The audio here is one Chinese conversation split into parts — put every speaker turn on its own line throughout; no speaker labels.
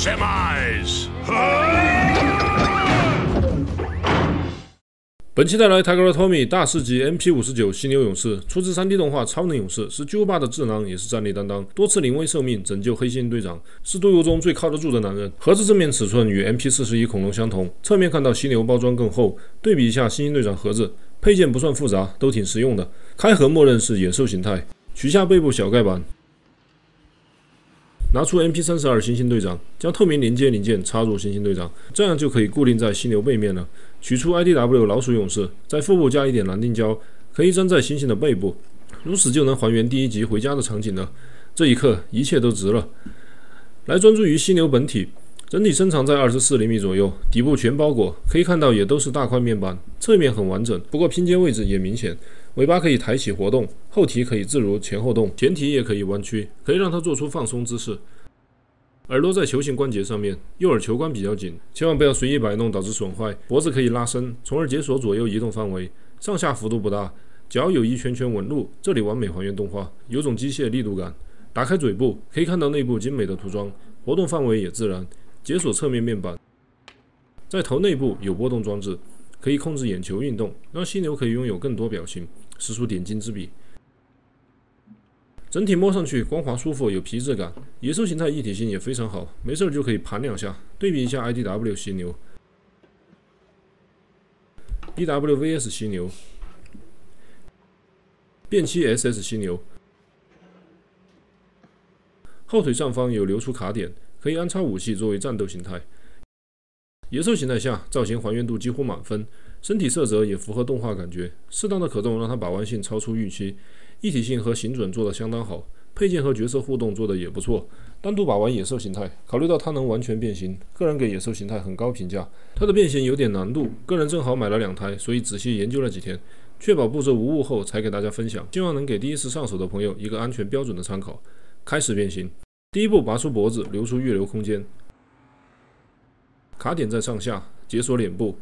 semis.
本期带来 Tiger Atomy 大师级 MP59 犀牛勇士，出自 3D 动画《超能勇士》，是巨无霸的智囊，也是战力担当，多次临危受命拯救黑猩猩队长，是队伍中最靠得住的男人。盒子正面尺寸与 MP41 恐龙相同，侧面看到犀牛包装更厚，对比一下猩猩队长盒子，配件不算复杂，都挺实用的。开盒默认是野兽形态，取下背部小盖板。 拿出 MP32 猩猩队长，将透明连接零件插入猩猩队长，这样就可以固定在犀牛背面了。取出 IDW 老鼠勇士，在腹部加一点蓝定胶，可以粘在猩猩的背部，如此就能还原第一集回家的场景了。这一刻，一切都值了。来专注于犀牛本体，整体身长在24厘米左右，底部全包裹，可以看到也都是大块面板，侧面很完整，不过拼接位置也明显。 尾巴可以抬起活动，后蹄可以自如前后动，前蹄也可以弯曲，可以让它做出放松姿势。耳朵在球形关节上面，右耳球关比较紧，千万不要随意摆弄导致损坏。脖子可以拉伸，从而解锁左右移动范围，上下幅度不大。脚有一圈圈纹路，这里完美还原动画，有种机械力度感。打开嘴部，可以看到内部精美的涂装，活动范围也自然。解锁侧面面板，在头内部有波动装置，可以控制眼球运动，让犀牛可以拥有更多表情。 实属点睛之笔，整体摸上去光滑舒服，有皮质感，野兽形态一体性也非常好，没事就可以盘两下。对比一下 IDW 犀牛、BWVS 犀牛、变期 SS 犀牛，后腿上方有留出卡点，可以安插武器作为战斗形态。野兽形态下，造型还原度几乎满分。 身体色泽也符合动画感觉，适当的可动让它把玩性超出预期，一体性和形准做得相当好，配件和角色互动做得也不错。单独把玩野兽形态，考虑到它能完全变形，个人给野兽形态很高评价。它的变形有点难度，个人正好买了2台，所以仔细研究了几天，确保步骤无误后才给大家分享，希望能给第一次上手的朋友一个安全标准的参考。开始变形，第一步拔出脖子，留出预留空间，卡点在上下，解锁脸部。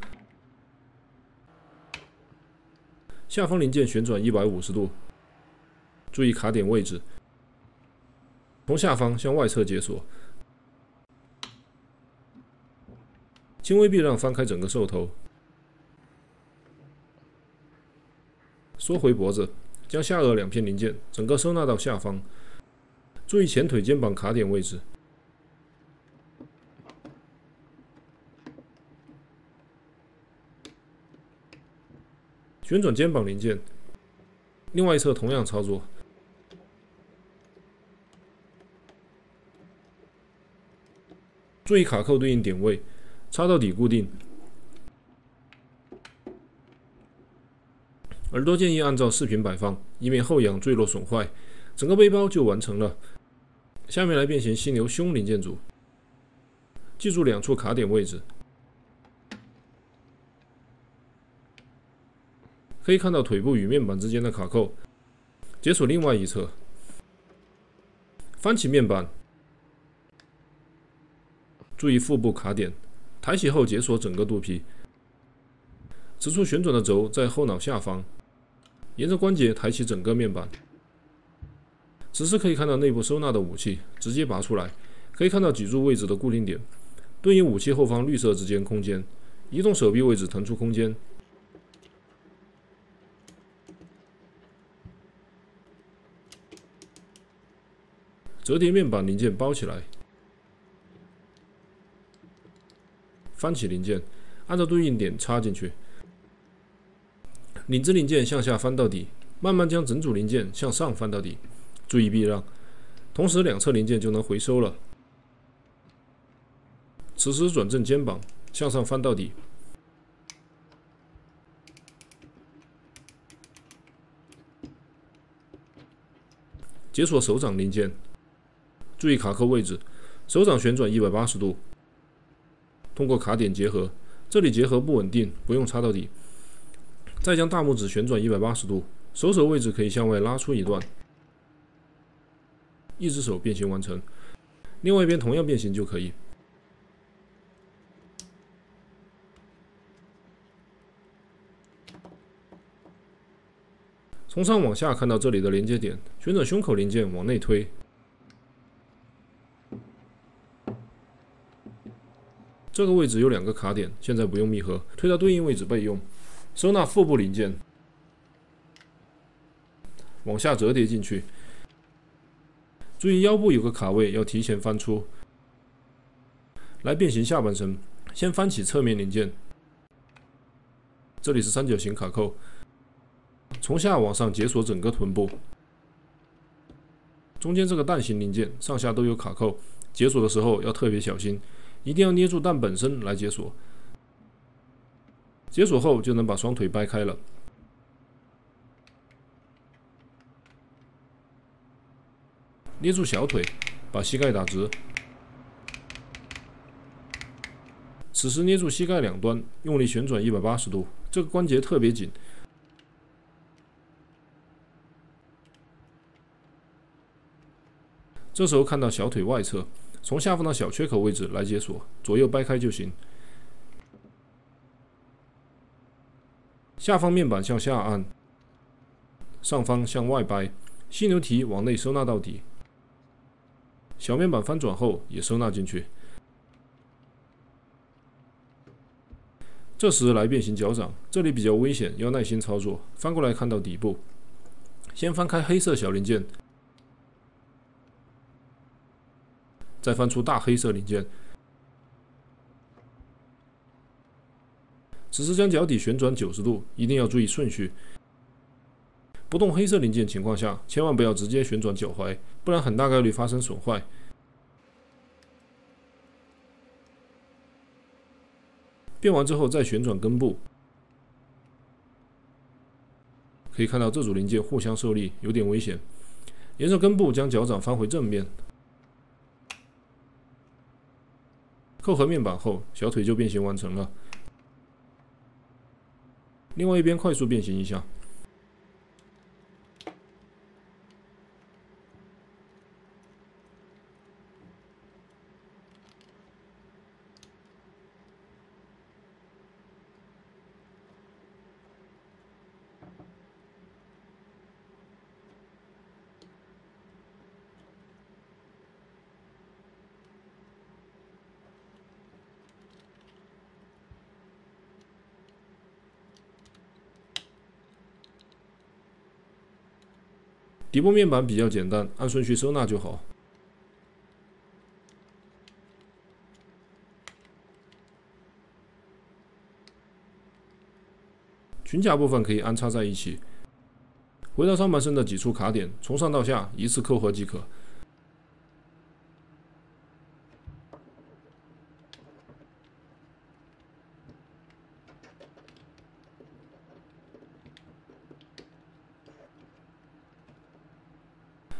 下方零件旋转150度，注意卡点位置。从下方向外侧解锁，轻微避让翻开整个兽头，缩回脖子，将下颚2片零件整个收纳到下方。注意前腿肩膀卡点位置。 旋转肩膀零件，另外一侧同样操作。注意卡扣对应点位，插到底固定。耳朵建议按照视频摆放，以免后仰坠落损坏。整个背包就完成了。下面来变形犀牛胸零件组，记住2处卡点位置。 可以看到腿部与面板之间的卡扣，解锁另外一侧，翻起面板，注意腹部卡点，抬起后解锁整个肚皮。此处旋转的轴在后脑下方，沿着关节抬起整个面板。此时可以看到内部收纳的武器，直接拔出来，可以看到几处位置的固定点，对应武器后方绿色之间空间，移动手臂位置腾出空间。 折叠面板零件包起来，翻起零件，按照对应点插进去。领子零件向下翻到底，慢慢将整组零件向上翻到底，注意避让，同时2侧零件就能回收了。此时转正肩膀，向上翻到底。 解锁手掌零件。 注意卡扣位置，手掌旋转180度，通过卡点结合，这里结合不稳定，不用插到底。再将大拇指旋转180度，手手位置可以向外拉出一段，一只手变形完成，另外一边同样变形就可以。从上往下看到这里的连接点，旋转胸口零件往内推。这个位置有2个卡点，现在不用密合，推到对应位置备用。收纳腹部零件，往下折叠进去。注意腰部有个卡位，要提前翻出。来变形下半身，先翻起侧面零件，这里是三角形卡扣，从下往上解锁整个臀部。中间这个蛋形零件上下都有卡扣，解锁的时候要特别小心，一定要捏住蛋本身来解锁。解锁后就能把双腿掰开了。捏住小腿，把膝盖打直。此时捏住膝盖两端，用力旋转180度，这个关节特别紧。这时候看到小腿外侧，从下方的小缺口位置来解锁，左右掰开就行。下方面板向下按，上方向外掰，犀牛蹄往内收纳到底。小面板翻转后也收纳进去。这时来变形脚掌，这里比较危险，要耐心操作。翻过来看到底部，先翻开黑色小零件，再翻出大黑色零件。此时将脚底旋转90度，一定要注意顺序。不动黑色零件情况下，千万不要直接旋转脚踝，不然很大概率发生损坏。变完之后再旋转根部，可以看到这组零件互相受力，有点危险。沿着根部将脚掌翻回正面，扣合面板后，小腿就变形完成了。另外一边快速变形一下。底部面板比较简单，按顺序收纳就好。裙甲部分可以安插在一起。回到上半身的几处卡点，从上到下一次扣合即可。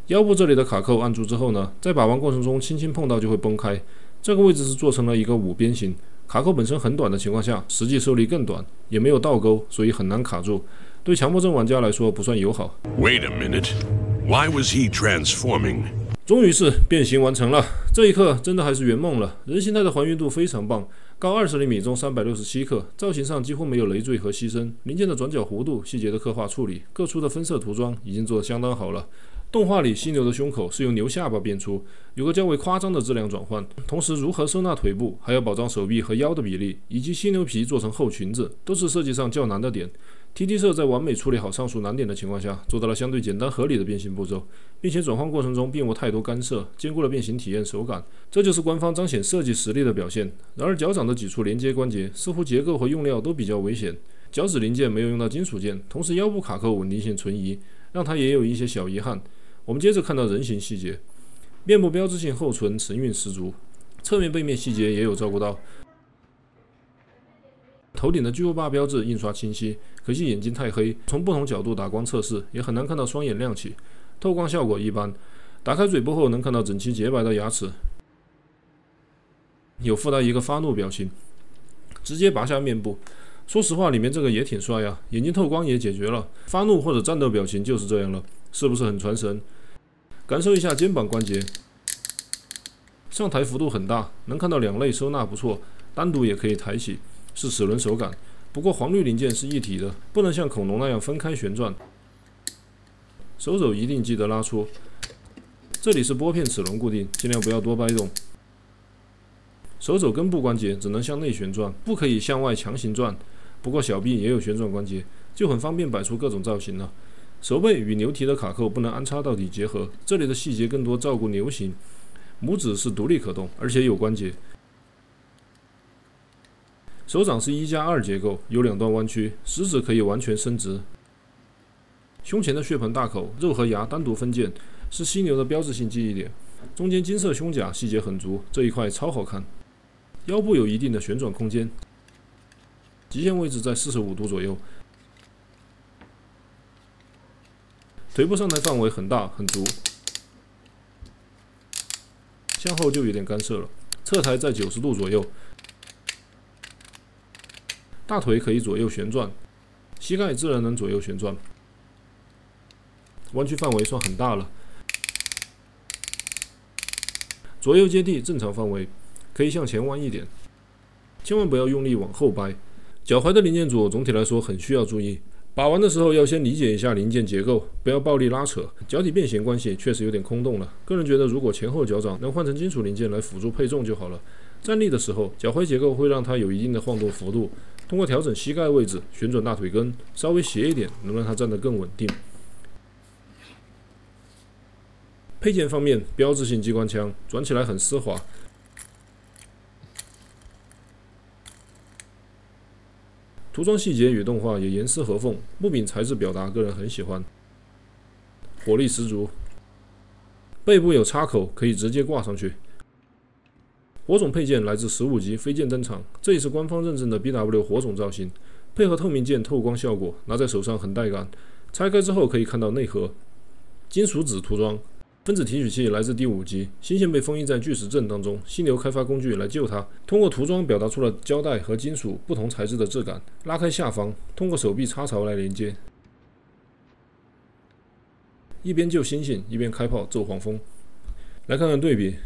腰部这里的卡扣按住之后呢，在把玩过程中轻轻碰到就会崩开。这个位置是做成了一个5边形，卡扣本身很短的情况下，实际受力更短，也没有倒钩，所以很难卡住。对强迫症玩家来说不算友好。
Wait a minute, why was he transforming?
终于是变形完成了，这一刻真的还是圆梦了。人形态的还原度非常棒，高20厘米，重367克，造型上几乎没有累赘和牺牲。零件的转角弧度、细节的刻画处理、各处的分色涂装已经做得相当好了。动画里犀牛的胸口是用牛下巴变出，有个较为夸张的质量转换。同时，如何收纳腿部，还要保障手臂和腰的比例，以及犀牛皮做成厚裙子，都是设计上较难的点。TT 社在完美处理好上述难点的情况下，做到了相对简单合理的变形步骤，并且转换过程中并无太多干涉，兼顾了变形体验手感。这就是官方彰显设计实力的表现。然而，脚掌的几处连接关节似乎结构和用料都比较危险，脚趾零件没有用到金属件，同时腰部卡扣稳定性存疑，让它也有一些小遗憾。我们接着看到人形细节，面部标志性厚唇神韵十足，侧面背面细节也有照顾到。头顶的巨无霸标志印刷清晰，可惜眼睛太黑，从不同角度打光测试也很难看到双眼亮起，透光效果一般。打开嘴部后能看到整齐洁白的牙齿，有附带一个发怒表情，直接拔下面部。说实话，里面这个也挺帅啊，眼睛透光也解决了，发怒或者战斗表情就是这样了，是不是很传神？感受一下肩膀关节，上抬幅度很大，能看到两肋收纳不错，单独也可以抬起，是齿轮手感。不过黄绿零件是一体的，不能像恐龙那样分开旋转。手肘一定记得拉出，这里是拨片齿轮固定，尽量不要多掰动。手肘根部关节只能向内旋转，不可以向外强行转。不过小臂也有旋转关节，就很方便摆出各种造型了。手背与牛蹄的卡扣不能安插到底结合，这里的细节更多照顾牛形。拇指是独立可动，而且有关节。手掌是1+2结构，有2段弯曲，食指可以完全伸直。胸前的血盆大口，肉和牙单独分件，是犀牛的标志性记忆点。中间金色胸甲细节很足，这一块超好看。腰部有一定的旋转空间，极限位置在45度左右。腿部上抬范围很大很足，向后就有点干涉了。侧抬在90度左右，大腿可以左右旋转，膝盖自然能左右旋转，弯曲范围算很大了。左右接地正常范围，可以向前弯一点，千万不要用力往后掰。脚踝的零件组总体来说很需要注意，把玩的时候要先理解一下零件结构，不要暴力拉扯。脚底变形关系确实有点空洞了，个人觉得如果前后脚掌能换成金属零件来辅助配重就好了。站立的时候，脚踝结构会让它有一定的晃动幅度，通过调整膝盖位置、旋转大腿根，稍微斜一点，能让它站得更稳定。配件方面，标志性机关枪转起来很丝滑，涂装细节与动画也严丝合缝，木柄材质表达个人很喜欢，火力十足。背部有插口，可以直接挂上去。火种配件来自15级飞剑登场，这也是官方认证的 BW 火种造型，配合透明件透光效果，拿在手上很带感。拆开之后可以看到内核，金属酯涂装。分子提取器来自第5级，新线被封印在巨石阵当中，犀牛开发工具来救它。通过涂装表达出了胶带和金属不同材质的质感。拉开下方，通过手臂插槽来连接。一边救猩猩，一边开炮揍黄蜂。来看看对比。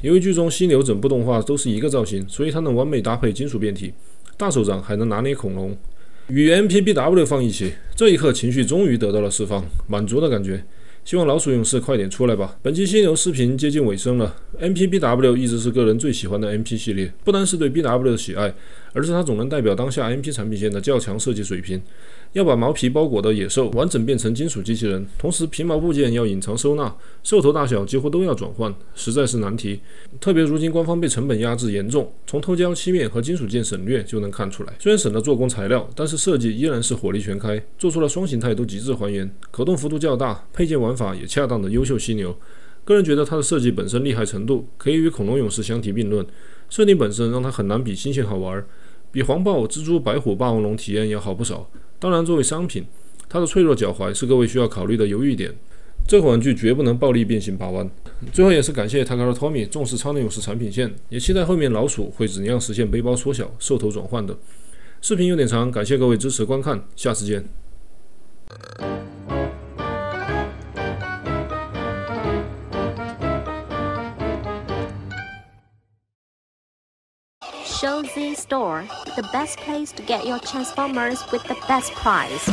由于剧中犀牛整部动画都是一个造型，所以它能完美搭配金属变体，大手掌还能拿捏恐龙，与 MPBW 放一起，这一刻情绪终于得到了释放，满足的感觉。希望老鼠勇士快点出来吧！本期犀牛视频接近尾声了。MPBW 一直是个人最喜欢的 MP 系列，不单是对 BW 的喜爱，而是它总能代表当下 MP 产品线的较强设计水平。要把毛皮包裹的野兽完整变成金属机器人，同时皮毛部件要隐藏收纳，兽头大小几乎都要转换，实在是难题。特别如今官方被成本压制严重，从透胶漆面和金属件省略就能看出来。虽然省了做工材料，但是设计依然是火力全开，做出了双形态都极致还原，可动幅度较大，配件玩法也恰当的优秀犀牛。个人觉得它的设计本身厉害程度可以与恐龙勇士相提并论，设定本身让它很难比新鲜好玩，比黄豹、蜘蛛、白虎、霸王龙体验要好不少。当然，作为商品，它的脆弱脚踝是各位需要考虑的犹豫点。这款玩具绝不能暴力变形把玩。最后也是感谢 Takara Tomy 重视超能勇士产品线，也期待后面老鼠会怎样实现背包缩小、兽头转换的。视频有点长，感谢各位支持观看，下次见。
Show Z Store, the best place to get your Transformers with the best price.